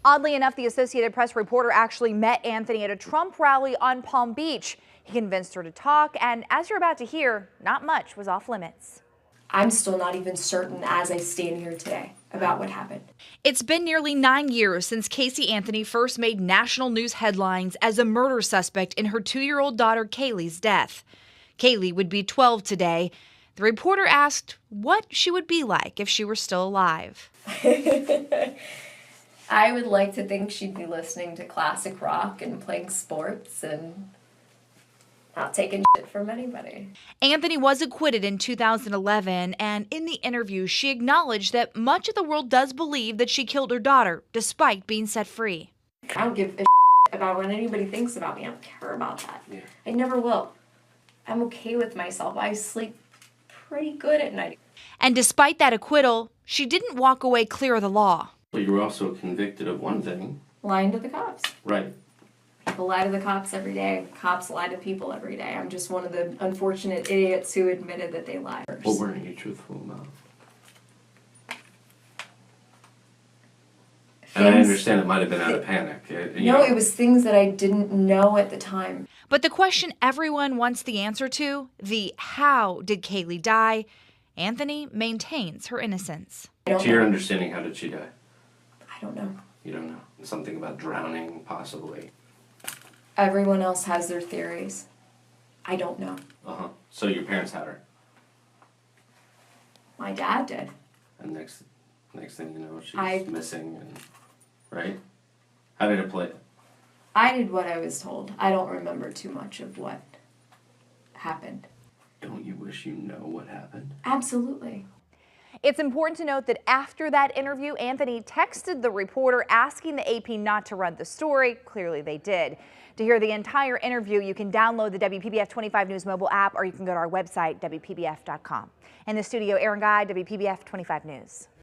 Oddly enough, the Associated Press reporter actually met Anthony at a Trump rally on Palm Beach. He convinced her to talk, and as you're about to hear, not much was off limits. I'm still not even certain as I stand here today about what happened. It's been nearly 9 years since Casey Anthony first made national news headlines as a murder suspect in her 2-year-old daughter Kaylee's death. Kaylee would be 12 today. The reporter asked what she would be like if she were still alive. I would like to think she'd be listening to classic rock and playing sports and not taking shit from anybody. Anthony was acquitted in 2011, and in the interview, she acknowledged that much of the world does believe that she killed her daughter, despite being set free. I don't give a about what anybody thinks about me. I don't care about that. Yeah. I never will. I'm okay with myself. I sleep pretty good at night. And despite that acquittal, she didn't walk away clear of the law. But you were also convicted of one thing. Lying to the cops. Right. People lie to the cops every day. Cops lie to people every day. I'm just one of the unfortunate idiots who admitted that they lied. What weren't you truthful about? And I understand it might have been out of panic. It was things that I didn't know at the time. But the question everyone wants the answer to, the how did Kaylee die, Anthony maintains her innocence. To your understanding, how did she die? I don't know. You don't know? Something about drowning, possibly. Everyone else has their theories. I don't know. Uh-huh. So your parents had her? My dad did. And next thing you know, she's missing, and right? How did it play? I did what I was told. I don't remember too much of what happened. Don't you wish you know what happened? Absolutely. It's important to note that after that interview, Anthony texted the reporter asking the AP not to run the story. Clearly they did. To hear the entire interview, you can download the WPBF 25 News mobile app, or you can go to our website, WPBF.com. In the studio, Aaron Guy, WPBF 25 News.